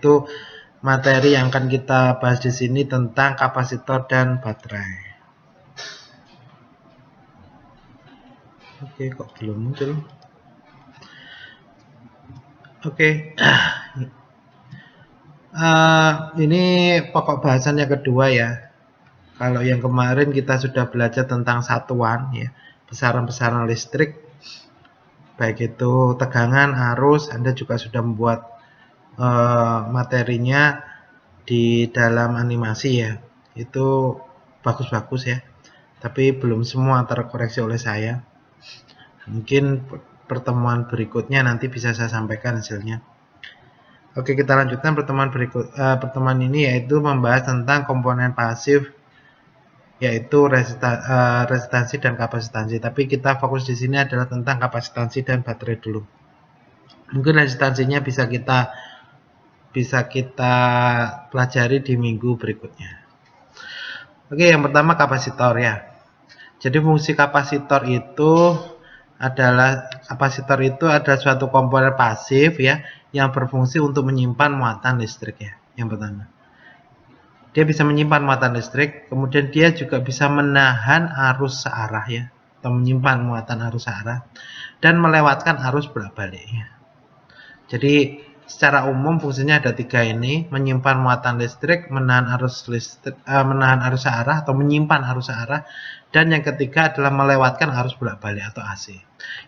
yaitu materi yang akan kita bahas di sini tentang kapasitor dan baterai. Oke, kok belum muncul? Oke. Ini pokok bahasan yang kedua ya. Kalau yang kemarin kita sudah belajar tentang satuan ya, besaran-besaran listrik, baik itu tegangan, arus. Anda juga sudah membuat materinya di dalam animasi ya. Itu bagus-bagus ya. Tapi belum semua terkoreksi oleh saya. Mungkin pertemuan berikutnya nanti bisa saya sampaikan hasilnya. Oke, kita lanjutkan pertemuan ini, yaitu membahas tentang komponen pasif, yaitu resistansi dan kapasitansi. Tapi kita fokus di sini adalah tentang kapasitansi dan baterai dulu. Mungkin resistansinya bisa kita pelajari di minggu berikutnya. Oke, yang pertama kapasitor ya. Jadi fungsi kapasitor itu adalah suatu komponen pasif ya, yang berfungsi untuk menyimpan muatan listrik ya. Yang pertama, dia bisa menyimpan muatan listrik, kemudian dia juga bisa menahan arus searah ya, atau menyimpan muatan arus searah dan melewatkan arus bolak-balik ya. Jadi secara umum fungsinya ada tiga ini: menyimpan muatan listrik, menahan arus searah atau menyimpan arus searah, dan yang ketiga adalah melewatkan arus bolak-balik atau AC.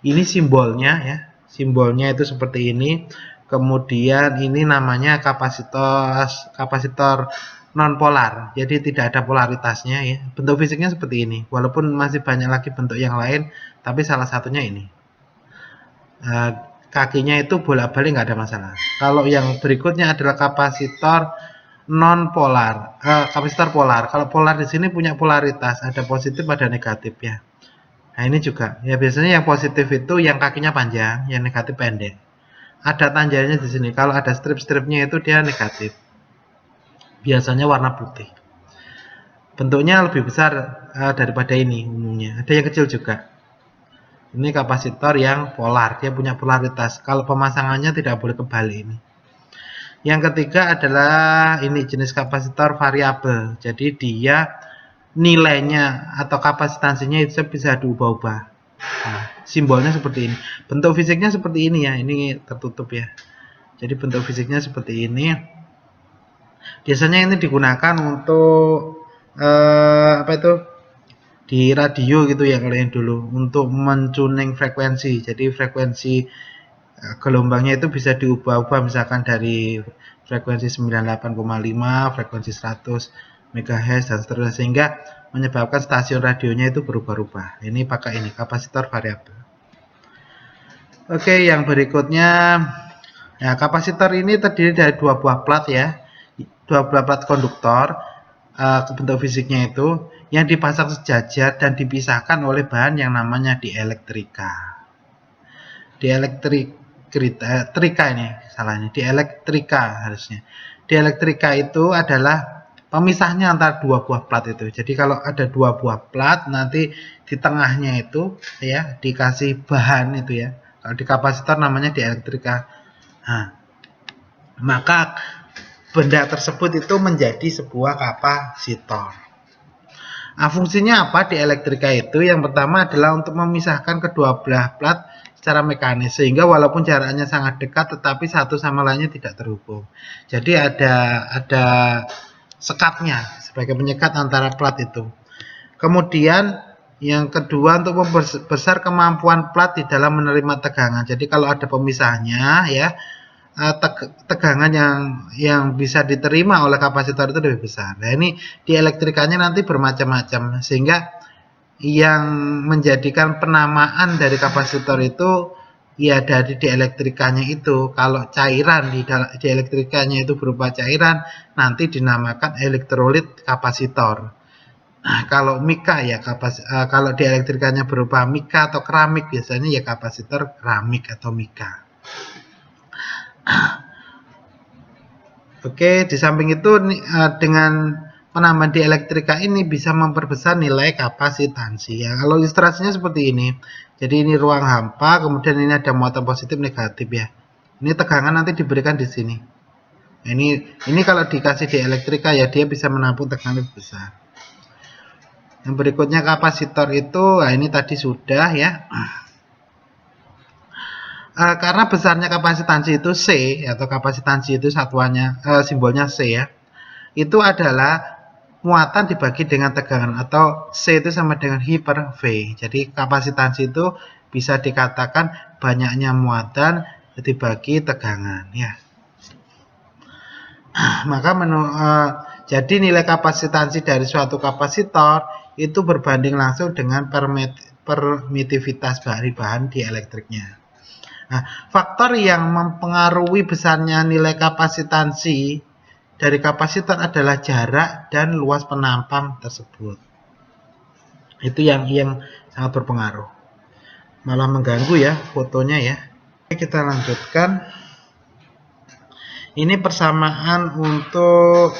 Ini simbolnya ya, simbolnya itu seperti ini. Kemudian ini namanya kapasitor non-polar, jadi tidak ada polaritasnya ya. Bentuk fisiknya seperti ini, walaupun masih banyak lagi bentuk yang lain, tapi salah satunya ini. Kakinya itu bolak-balik nggak ada masalah. Kalau yang berikutnya adalah kapasitor non-polar, kapasitor polar. Kalau polar di sini punya polaritas, ada positif, ada negatif ya. Nah ini juga ya, biasanya yang positif itu yang kakinya panjang, yang negatif pendek. Ada tanjanya di sini. Kalau ada strip-stripnya itu dia negatif. Biasanya warna putih. Bentuknya lebih besar daripada ini umumnya. Ada yang kecil juga. Ini kapasitor yang polar, dia punya polaritas. Kalau pemasangannya tidak boleh kebalik ini. Yang ketiga adalah ini jenis kapasitor variabel. Jadi dia nilainya atau kapasitansinya itu bisa diubah-ubah. Nah, simbolnya seperti ini. Bentuk fisiknya seperti ini ya. Ini tertutup ya. Jadi bentuk fisiknya seperti ini. Biasanya ini digunakan untuk di radio gitu ya kalian dulu, untuk mentuning frekuensi. Jadi frekuensi gelombangnya itu bisa diubah-ubah, misalkan dari frekuensi 98,5, frekuensi 100 MHz dan seterusnya, sehingga menyebabkan stasiun radionya itu berubah-ubah. Ini pakai ini kapasitor variabel. Oke, yang berikutnya ya, kapasitor ini terdiri dari dua buah plat ya, dua buah plat konduktor. Bentuk fisiknya itu yang dipasang sejajar dan dipisahkan oleh bahan yang namanya dielektrika. Dielektrika harusnya. Dielektrika itu adalah pemisahnya antara dua buah plat itu. Jadi kalau ada dua buah plat, nanti di tengahnya itu ya dikasih bahan itu ya. Kalau di kapasitor namanya dielektrika. Nah, maka benda tersebut itu menjadi sebuah kapasitor. Nah, fungsinya apa di elektrika itu? Yang pertama adalah untuk memisahkan kedua belah plat secara mekanis, sehingga walaupun jaraknya sangat dekat tetapi satu sama lainnya tidak terhubung. Jadi ada sekatnya sebagai penyekat antara plat itu. Kemudian yang kedua, untuk memperbesar kemampuan plat di dalam menerima tegangan. Jadi kalau ada pemisahnya ya, tegangan yang bisa diterima oleh kapasitor itu lebih besar. Nah, ini di elektrikanya nanti bermacam-macam, sehingga yang menjadikan penamaan dari kapasitor itu ya dari di elektrikanya itu. Kalau cairan di elektrikanya itu berupa cairan, nanti dinamakan elektrolit kapasitor. Nah, kalau mika ya kalau di elektrikanya berupa mika atau keramik, biasanya ya kapasitor keramik atau mika. Oke, di samping itu dengan penambahan di elektrika ini bisa memperbesar nilai kapasitansi ya. Kalau ilustrasinya seperti ini. Jadi ini ruang hampa, kemudian ini ada muatan positif negatif ya. Ini tegangan nanti diberikan di sini. Ini kalau dikasih dieлекtrika ya dia bisa menampung tekanan lebih besar. Yang berikutnya kapasitor itu, nah ini tadi sudah ya. Karena besarnya kapasitansi itu C atau kapasitansi itu satuannya simbolnya C ya. Itu adalah muatan dibagi dengan tegangan atau C itu sama dengan I per V. Jadi kapasitansi itu bisa dikatakan banyaknya muatan dibagi tegangan ya. Maka jadi nilai kapasitansi dari suatu kapasitor itu berbanding langsung dengan permitivitas dari bahan dieлекtriknya. Nah, faktor yang mempengaruhi besarnya nilai kapasitansi dari kapasitor adalah jarak dan luas penampang tersebut. Itu yang sangat berpengaruh. Malah mengganggu ya fotonya ya. Kita lanjutkan. Ini persamaan untuk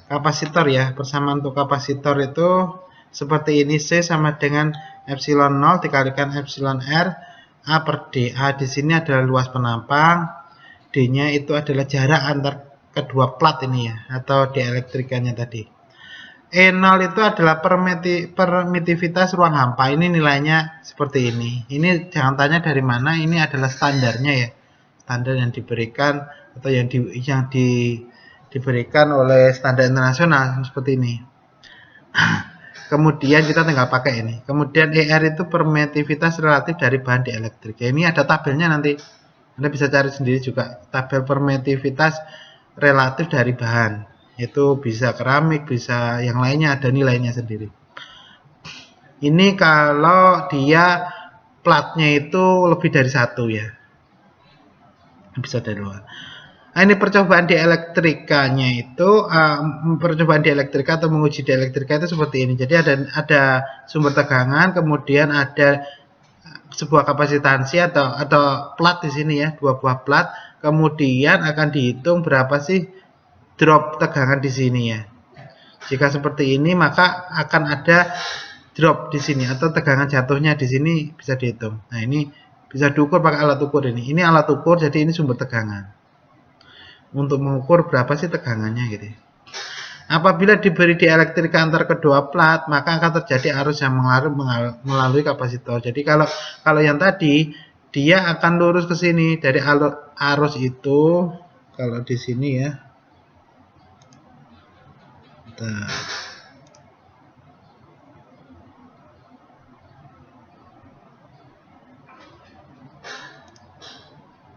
kapasitor ya. Persamaan untuk kapasitor itu seperti ini, C sama dengan epsilon 0 dikalikan epsilon R A per D. A di sini adalah luas penampang, D-nya itu adalah jarak antar kedua plat ini ya, atau dieлекtrikanya tadi. E0 itu adalah permitivitas ruang hampa. Ini nilainya seperti ini. Ini jangan tanya dari mana, ini adalah standarnya ya. Standar yang diberikan atau yang diberikan oleh standar internasional seperti ini. Kemudian kita tinggal pakai ini. Kemudian ER itu permitivitas relatif dari bahan dielektrik. Ya, ini ada tabelnya nanti. Anda bisa cari sendiri juga. Tabel permitivitas relatif dari bahan. Itu bisa keramik, bisa yang lainnya, ada nilainya sendiri. Ini kalau dia platnya itu lebih dari 1 ya. Bisa dari luar. Nah, ini percobaan dielektrikanya itu percobaan dielektrika atau menguji dielektrika itu seperti ini. Jadi ada sumber tegangan, kemudian ada sebuah kapasitansi atau plat di sini ya, 2 buah plat. Kemudian akan dihitung berapa sih drop tegangan di sini ya. Jika seperti ini maka akan ada drop di sini atau tegangan jatuhnya di sini bisa dihitung. Nah, ini bisa diukur pakai alat ukur ini. Ini alat ukur, jadi ini sumber tegangan. Untuk mengukur berapa sih tegangannya gitu. Apabila diberi dieлекtrika antar kedua plat, maka akan terjadi arus yang mengalir melalui kapasitor. Jadi kalau yang tadi dia akan lurus ke sini dari arus itu, kalau di sini ya.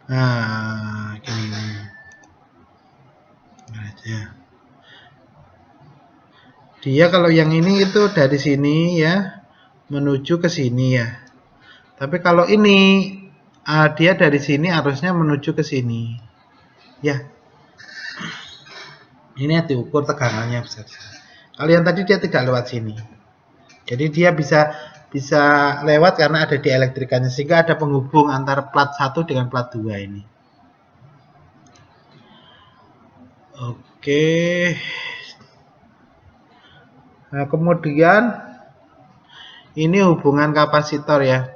Nah, gini. Ya. Dia kalau yang ini itu dari sini ya menuju ke sini ya. Tapi kalau ini dia dari sini harusnya menuju ke sini. Ya. Ini diukur tegangannya bisa. Kalau yang tadi dia tidak lewat sini. Jadi dia bisa lewat karena ada dieлекtrikanya, sehingga ada penghubung antara plat 1 dengan plat 2 ini. Oke. Nah, kemudian ini hubungan kapasitor ya.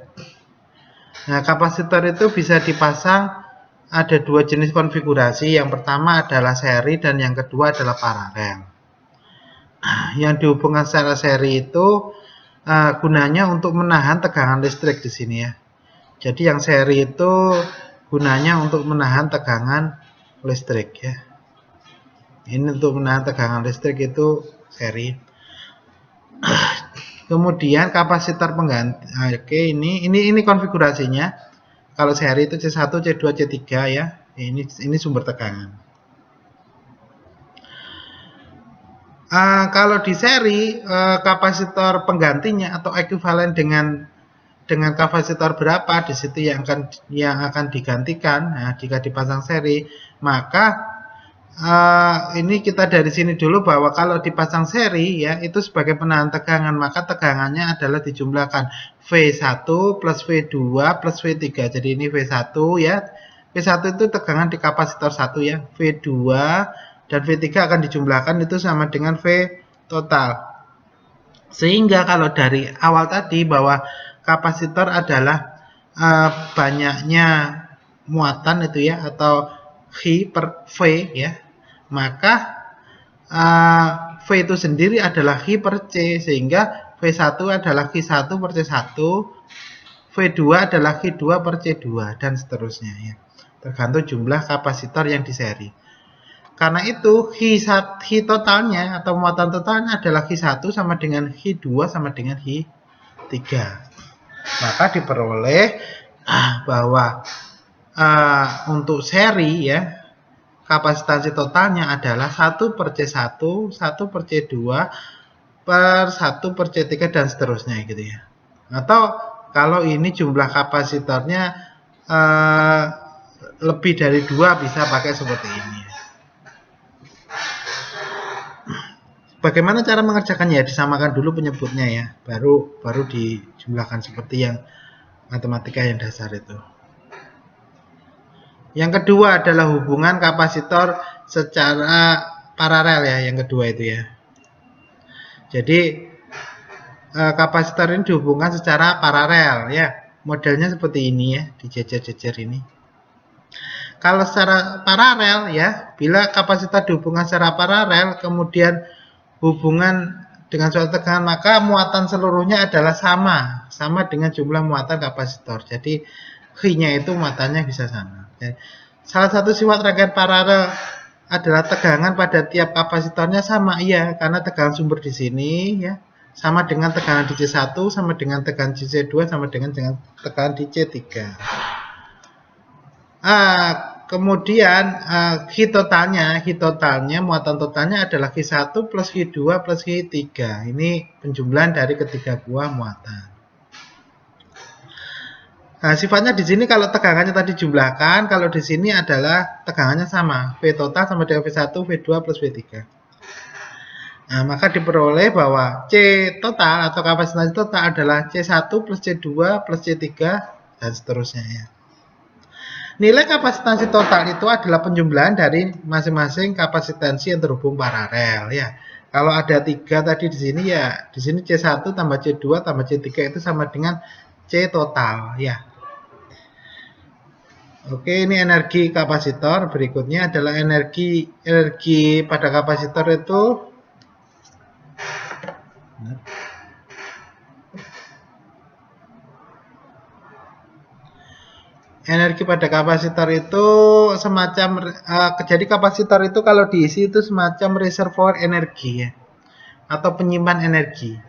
Nah, kapasitor itu bisa dipasang ada 2 jenis konfigurasi. Yang pertama adalah seri dan yang kedua adalah paralel. Yang dihubungkan secara seri itu gunanya untuk menahan tegangan listrik di sini ya. Jadi yang seri itu gunanya untuk menahan tegangan listrik ya. Ini untuk menahan tegangan listrik itu seri. Kemudian kapasitor pengganti. Oke, ini konfigurasinya. Kalau seri itu C1, C2, C3 ya. Ini sumber tegangan. Kalau di seri kapasitor penggantinya atau ekuivalen dengan kapasitor berapa di situ yang akan digantikan. Nah, jika dipasang seri, maka ini kita dari sini dulu bahwa kalau dipasang seri ya itu sebagai penahan tegangan, maka tegangannya adalah dijumlahkan V1 plus V2 plus V3. Jadi ini V1 ya. V1 itu tegangan di kapasitor 1 ya. V2 dan V3 akan dijumlahkan itu sama dengan V total. Sehingga kalau dari awal tadi bahwa kapasitor adalah banyaknya muatan itu ya, atau I per V ya. maka V itu sendiri adalah Q per C, sehingga V1 adalah Q1 per C1, V2 adalah Q2 per C2, dan seterusnya ya. Tergantung jumlah kapasitor yang diseri. Karena itu Q totalnya atau muatan totalnya adalah Q1 sama dengan Q2 sama dengan Q3. Maka diperoleh bahwa untuk seri ya, kapasitansi totalnya adalah 1 per C1, 1 per C2, per 1 per C3, dan seterusnya gitu ya. Atau kalau ini jumlah kapasitornya lebih dari 2, bisa pakai seperti ini. Bagaimana cara mengerjakannya? Disamakan dulu penyebutnya ya, baru dijumlahkan seperti yang matematika yang dasar itu. Yang kedua adalah hubungan kapasitor secara paralel ya, yang kedua itu ya. Jadi kapasitor ini dihubungkan secara paralel ya. Modelnya seperti ini ya, dijejer-jejer ini. Kalau secara paralel ya, bila kapasitor dihubungkan secara paralel, kemudian hubungan dengan suatu tegangan, maka muatan seluruhnya adalah sama dengan jumlah muatan kapasitor. Jadi Q-nya itu muatannya bisa sama. Salah satu sifat rangkaian paralel adalah tegangan pada tiap kapasitornya sama, iya, karena tegangan sumber di sini ya sama dengan tegangan di C1, sama dengan tegangan di C2, sama dengan tegangan di C3. Kemudian Q totalnya, muatan totalnya adalah Q1 plus Q2 plus Q3. Ini penjumlahan dari ketiga buah muatan. Nah, sifatnya di sini kalau tegangannya tadi jumlahkan, kalau di sini adalah tegangannya sama, V total sama dengan V1, V2 plus V3. Nah, maka diperoleh bahwa C total atau kapasitas total adalah C1 plus C2 plus C3 dan seterusnya ya. Nilai kapasitansi total itu adalah penjumlahan dari masing-masing kapasitansi yang terhubung paralel ya. Kalau ada 3 tadi di sini ya, di sini C1 tambah C2 tambah C3 itu sama dengan C total ya. Oke, ini energi kapasitor. Berikutnya adalah energi pada kapasitor itu semacam jadi kapasitor itu kalau diisi itu semacam reservoir energi ya, atau penyimpan energi.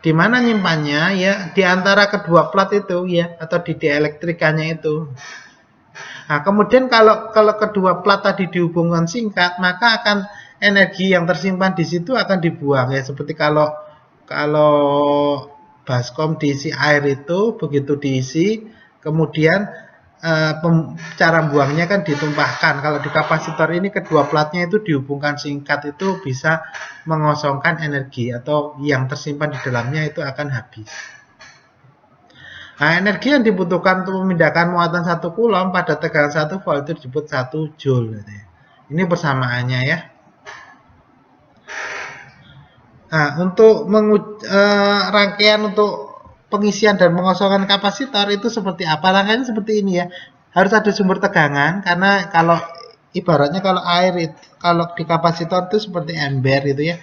Di mana nyimpannya ya, di antara kedua plat itu ya, atau di dielektrikanya itu. Nah, kemudian kalau kedua plat tadi dihubungkan singkat, maka akan energi yang tersimpan di situ akan dibuang ya, seperti kalau baskom diisi air itu, begitu diisi kemudian cara buangnya kan ditumpahkan. Kalau di kapasitor ini kedua platnya itu dihubungkan singkat, itu bisa mengosongkan energi atau yang tersimpan di dalamnya itu akan habis. Nah, energi yang dibutuhkan untuk memindahkan muatan 1 coulomb pada tegangan 1 volt itu disebut 1 joule. Ini persamaannya ya. Nah, untuk rangkaian untuk pengisian dan pengosongan kapasitor itu seperti apa? Rangkaiannya seperti ini ya. Harus ada sumber tegangan, karena kalau ibaratnya kalau air kalau di kapasitor itu seperti ember itu ya.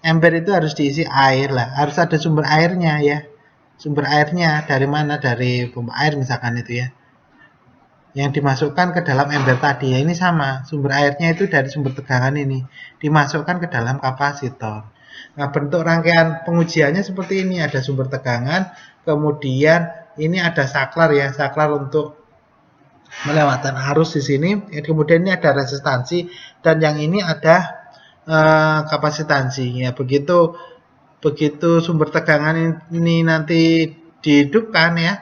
Ember itu harus diisi air lah. Harus ada sumber airnya ya. Sumber airnya dari mana? Dari pompa air misalkan itu ya. Yang dimasukkan ke dalam ember tadi ya, ini sama. Sumber airnya itu dari sumber tegangan ini dimasukkan ke dalam kapasitor. Nah, bentuk rangkaian pengujiannya seperti ini, ada sumber tegangan, kemudian ini ada saklar ya, saklar untuk melewatkan arus di sini, kemudian ini ada resistansi, dan yang ini ada kapasitansi ya. Begitu sumber tegangan ini nanti dihidupkan ya,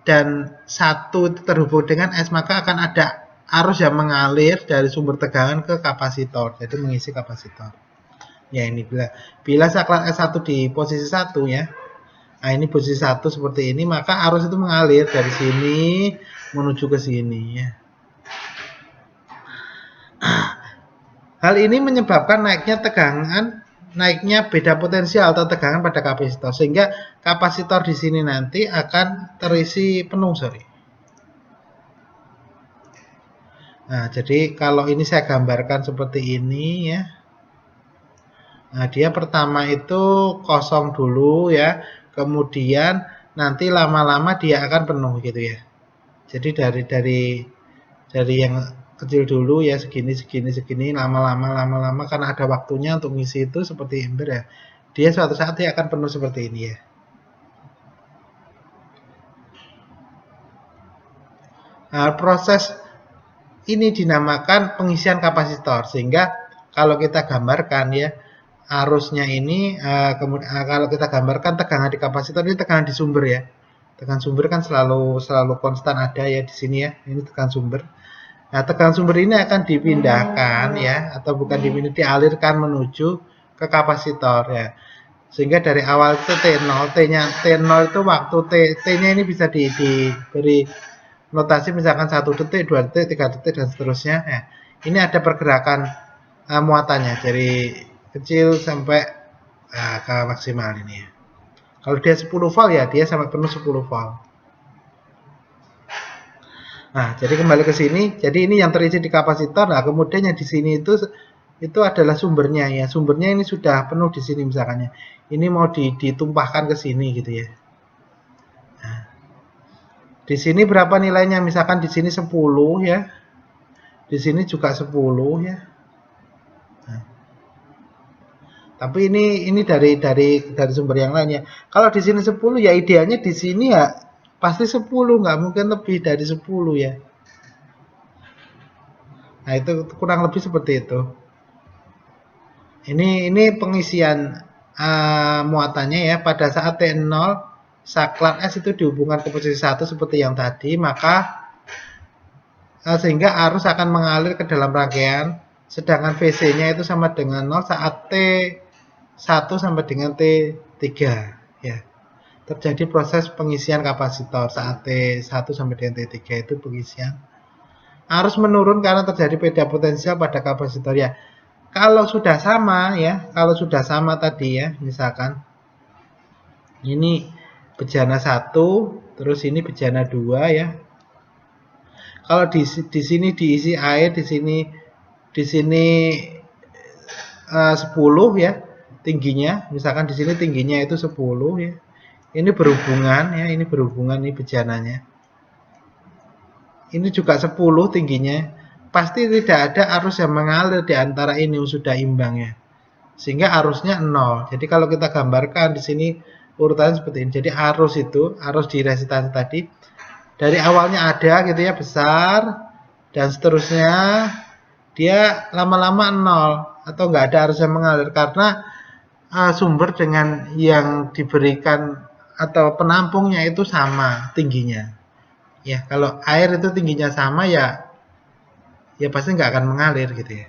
dan satu terhubung dengan S, maka akan ada arus yang mengalir dari sumber tegangan ke kapasitor, jadi mengisi kapasitor. Ya, ini bila saklar S1 di posisi 1 ya. Nah, ini posisi 1 seperti ini, maka arus itu mengalir dari sini menuju ke sini ya. Hal ini menyebabkan naiknya beda potensial atau tegangan pada kapasitor, sehingga kapasitor di sini nanti akan terisi penuh, Nah, jadi kalau ini saya gambarkan seperti ini ya. Nah, dia pertama itu kosong dulu ya. Kemudian nanti lama-lama dia akan penuh gitu ya. Jadi dari yang kecil dulu ya, segini segini segini, lama-lama karena ada waktunya untuk ngisi itu seperti ember ya. Dia suatu saat dia akan penuh seperti ini ya. Nah, proses ini dinamakan pengisian kapasitor, sehingga kalau kita gambarkan ya, arusnya ini kalau kita gambarkan tegangan di kapasitor ini tegangan di sumber ya. Tegangan sumber kan selalu konstan ada ya di sini ya. Ini tegangan sumber. Nah, tegangan sumber ini akan dipindahkan ya, atau bukan dipindah, dialirkan menuju ke kapasitor ya. Sehingga dari awal itu T0, T0 itu waktu T-nya ini bisa diberi notasi misalkan 1 detik, 2 detik, 3 detik dan seterusnya. Ya. Ini ada pergerakan muatannya dari kecil sampai ke maksimal ini ya. Kalau dia 10 volt ya dia sampai penuh 10 volt. Nah, jadi kembali ke sini. Jadi ini yang terisi di kapasitor. Nah, kemudian yang di sini itu adalah sumbernya ya. Sumbernya ini sudah penuh di sini misalkannya. Ini mau ditumpahkan ke sini gitu ya. Nah, di sini berapa nilainya? Misalkan di sini 10 ya. Di sini juga 10 ya. Nah, tapi ini dari sumber yang lainnya. Kalau di sini 10 ya idealnya di sini ya pasti 10, nggak mungkin lebih dari 10 ya. Nah, itu kurang lebih seperti itu. Ini pengisian muatannya ya. Pada saat T0 saklar S itu dihubungkan ke posisi 1 seperti yang tadi, maka sehingga arus akan mengalir ke dalam rangkaian, sedangkan VC-nya itu sama dengan 0 saat T1 sampai dengan T3 ya. Terjadi proses pengisian kapasitor saat T1 sampai dengan T3 itu pengisian. Arus menurun karena terjadi beda potensial pada kapasitor ya. Kalau sudah sama ya, kalau sudah sama tadi ya, misalkan ini bejana 1, terus ini bejana 2 ya. Kalau di sini diisi air, di sini 10 ya tingginya, misalkan di sini tingginya itu 10 ya. Ini berhubungan ya, ini berhubungan ini bejananya. Ini juga 10 tingginya. Pasti tidak ada arus yang mengalir di antara ini sudah imbang ya. Sehingga arusnya 0. Jadi kalau kita gambarkan di sini urutannya seperti ini. Jadi arus di resistansi tadi dari awalnya ada gitu ya besar dan seterusnya dia lama-lama 0 atau enggak ada arus yang mengalir karena sumber dengan yang diberikan atau penampungnya itu sama tingginya. Ya, kalau air itu tingginya sama ya pasti nggak akan mengalir gitu ya.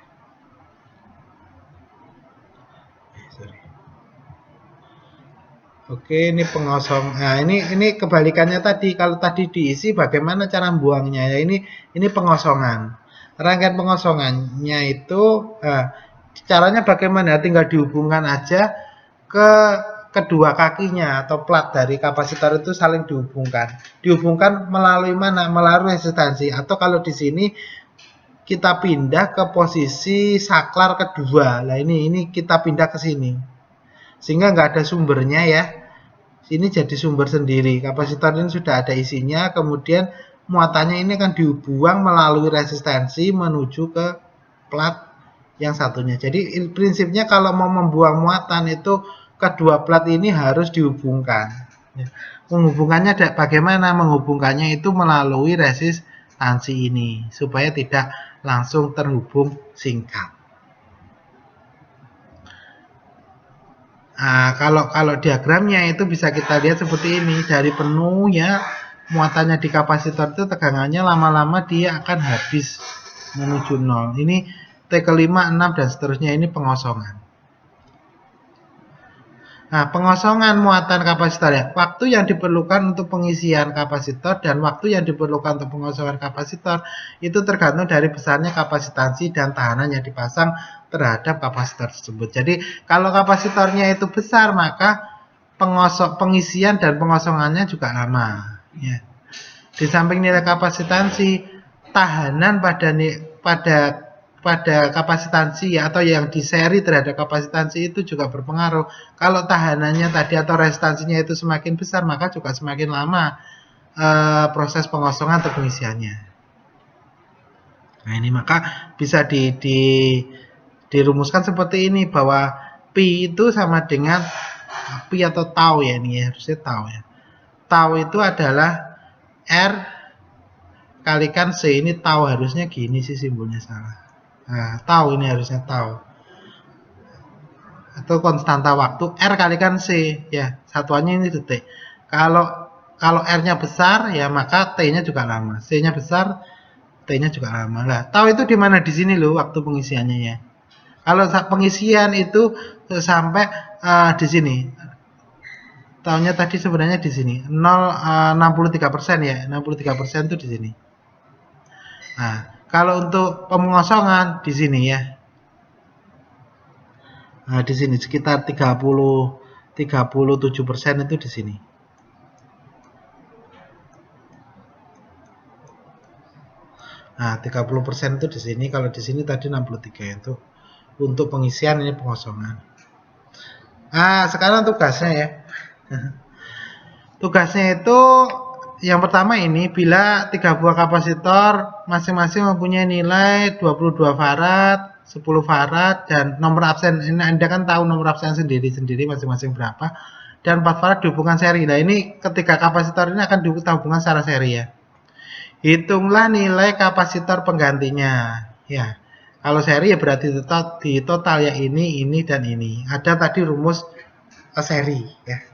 Oke, ini pengosong. Nah, ini kebalikannya tadi. Kalau tadi diisi, bagaimana cara buangnya? Ya, ini pengosongan. Rangkaian pengosongannya itu, caranya bagaimana? Tinggal dihubungkan aja ke kedua kakinya atau plat dari kapasitor itu saling dihubungkan. Dihubungkan melalui mana? Melalui resistansi. Atau kalau di sini kita pindah ke posisi saklar kedua. Nah ini kita pindah ke sini. Sehingga nggak ada sumbernya ya. Ini jadi sumber sendiri. Kapasitor ini sudah ada isinya. Kemudian muatannya ini akan dibuang melalui resistansi menuju ke plat yang satunya. Jadi prinsipnya kalau mau membuang muatan itu kedua plat ini harus dihubungkan. Menghubungkannya bagaimana? Menghubungkannya itu melalui resistansi ini supaya tidak langsung terhubung singkat. Nah, kalau diagramnya itu bisa kita lihat seperti ini. Dari penuh ya muatannya di kapasitor itu tegangannya lama-lama dia akan habis menuju 0. Ini T kelima, 6 dan seterusnya ini pengosongan. Nah, pengosongan muatan kapasitor ya. Waktu yang diperlukan untuk pengisian kapasitor dan waktu yang diperlukan untuk pengosongan kapasitor itu tergantung dari besarnya kapasitansi dan tahanan yang dipasang terhadap kapasitor tersebut. Jadi, kalau kapasitornya itu besar, maka pengisian dan pengosongannya juga lama. Ya. Di samping nilai kapasitansi, tahanan pada kapasitansi ya, atau yang di seri terhadap kapasitansi itu juga berpengaruh. Kalau tahanannya tadi atau restansinya itu semakin besar, maka juga semakin lama proses pengosongan atau pengisiannya. Nah ini maka bisa dirumuskan seperti ini, bahwa pi itu sama dengan pi atau tau ya, ini ya, harusnya tau ya. Tau itu adalah R kalikan C. Ini tau, harusnya gini sih simbolnya, salah. Nah, tau ini harusnya tau. Atau konstanta waktu R kalikan C ya, satuannya ini detik. Kalau R-nya besar ya maka T-nya juga lama. C-nya besar, T-nya juga lama. Lah, tau itu di mana? Di sini loh waktu pengisiannya ya. Kalau pengisian itu sampai di sini. Taunya tadi sebenarnya di sini 63% ya, 63% itu di sini. Nah, kalau untuk pengosongan di sini ya. Nah, di sini sekitar 37% itu di sini. Nah, 30% itu di sini, kalau di sini tadi 63 itu untuk pengisian, ini pengosongan. Nah, sekarang tugasnya ya. Tugasnya itu yang pertama ini, bila 3 buah kapasitor masing-masing mempunyai nilai 22 farad, 10 farad, dan nomor absen. Ini Anda kan tahu nomor absen sendiri-sendiri masing-masing berapa, dan 4 farad dihubungkan seri. Nah, ini ketiga kapasitor ini akan dihubungkan secara seri ya. Hitunglah nilai kapasitor penggantinya. Ya, kalau seri ya berarti di total ya ini, dan ini. Ada tadi rumus seri ya.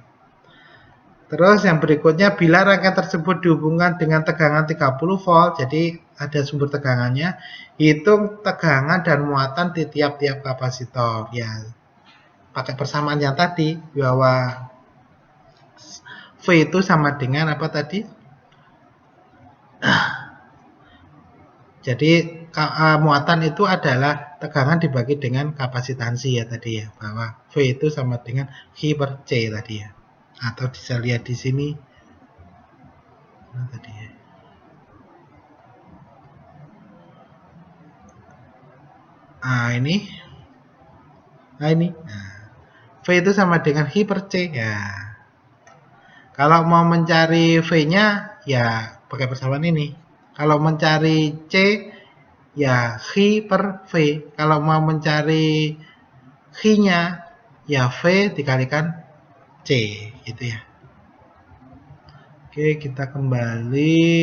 Terus yang berikutnya, bila rangkaian tersebut dihubungkan dengan tegangan 30 volt, jadi ada sumber tegangannya, hitung tegangan dan muatan di tiap-tiap kapasitor. Ya, pakai persamaan yang tadi, bahwa V itu sama dengan apa tadi? Jadi muatan itu adalah tegangan dibagi dengan kapasitansi ya tadi ya, bahwa V itu sama dengan I per C tadi ya. Atau bisa lihat di sini. Nah, tadi ya. Nah, ini. Nah, V itu sama dengan I per C ya. Kalau mau mencari V-nya ya pakai persamaan ini. Kalau mencari C ya I per V. Kalau mau mencari I-nya ya V dikalikan C gitu ya. Oke, kita kembali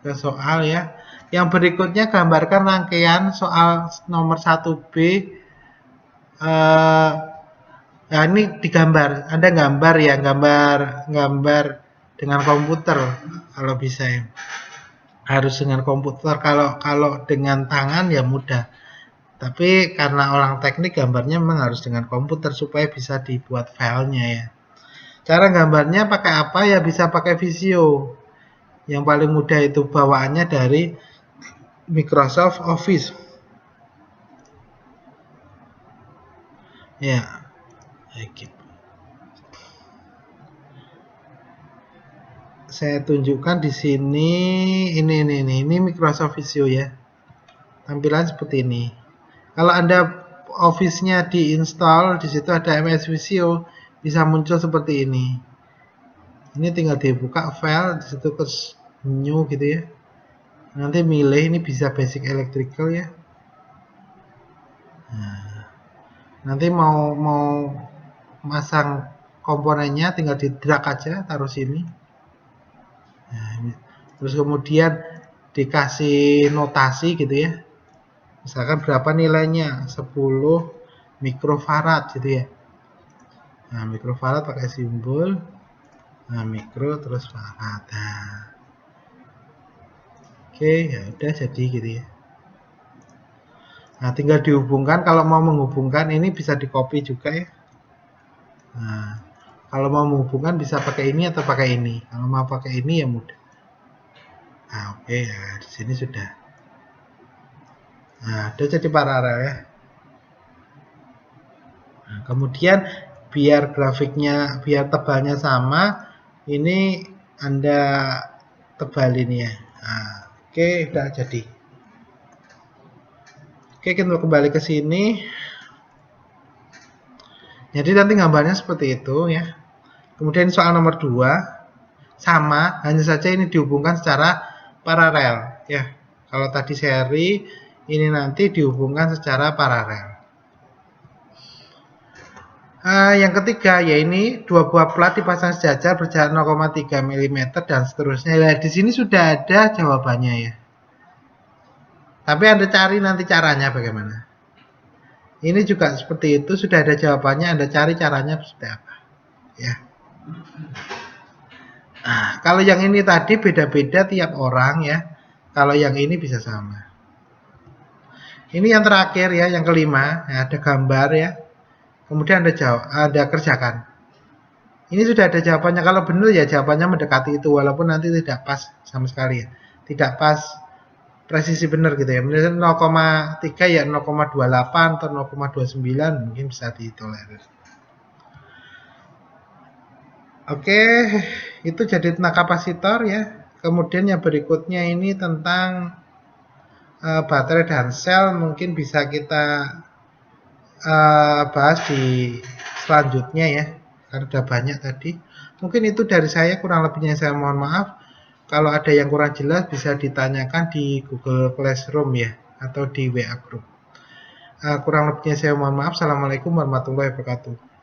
ke soal ya. Yang berikutnya, gambarkan rangkaian soal nomor 1B. Nah, ini digambar. Anda gambar ya, gambar dengan komputer kalau bisa ya. Harus dengan komputer. Kalau dengan tangan ya mudah. Tapi karena orang teknik, gambarnya memang harus dengan komputer supaya bisa dibuat filenya ya. Cara gambarnya pakai apa ya? Bisa pakai Visio. Yang paling mudah itu bawaannya dari Microsoft Office. Ya. Saya tunjukkan di sini. Ini Microsoft Visio ya. Tampilan seperti ini. Kalau Anda Office-nya diinstal, di situ ada MS Visio, bisa muncul seperti ini. Ini tinggal dibuka file, di situ ke new gitu ya. Nanti milih, ini bisa basic electrical ya. Nah, nanti mau masang komponennya tinggal di drag aja, taruh sini. Nah, terus kemudian dikasih notasi gitu ya. Misalkan berapa nilainya? 10 mikrofarad gitu ya. Nah, mikrofarad pakai simbol. Nah, mikro terus farad. Nah. Oke, ya udah jadi gitu ya. Nah, tinggal dihubungkan. Kalau mau menghubungkan ini bisa di copy juga ya. Nah, kalau mau menghubungkan bisa pakai ini atau pakai ini. Kalau mau pakai ini ya mudah. Nah, oke ya, di sini sudah. Nah, udah jadi paralel ya. Nah, kemudian biar grafiknya, biar tebalnya sama, ini Anda tebalin ya. Nah, Oke, udah jadi. Oke, kita kembali ke sini. Jadi nanti gambarnya seperti itu ya. Kemudian soal nomor 2 sama, hanya saja ini dihubungkan secara paralel ya. Kalau tadi seri, ini nanti dihubungkan secara paralel. Yang ketiga, ya ini dua buah plat dipasang sejajar berjarak 0,3 mm dan seterusnya. Nah, di sini sudah ada jawabannya ya. Tapi Anda cari nanti caranya bagaimana. Ini juga seperti itu, sudah ada jawabannya, Anda cari caranya seperti apa. Ya. Nah, kalau yang ini tadi beda-beda tiap orang ya. Kalau yang ini bisa sama. Ini yang terakhir ya, yang kelima, ya, ada gambar ya. Kemudian Anda kerjakan. Ini sudah ada jawabannya. Kalau benar ya jawabannya mendekati itu, walaupun nanti tidak pas sama sekali ya. Tidak pas presisi benar gitu ya. Misalnya 0,3 ya 0,28 atau 0,29 mungkin bisa ditolerir. Oke, itu jadi tentang kapasitor ya. Kemudian yang berikutnya ini tentang baterai dan sel, mungkin bisa kita bahas di selanjutnya ya. Karena sudah banyak tadi. Mungkin itu dari saya, kurang lebihnya saya mohon maaf. Kalau ada yang kurang jelas bisa ditanyakan di Google Classroom ya, atau di WA Group. Kurang lebihnya saya mohon maaf. Assalamualaikum warahmatullahi wabarakatuh.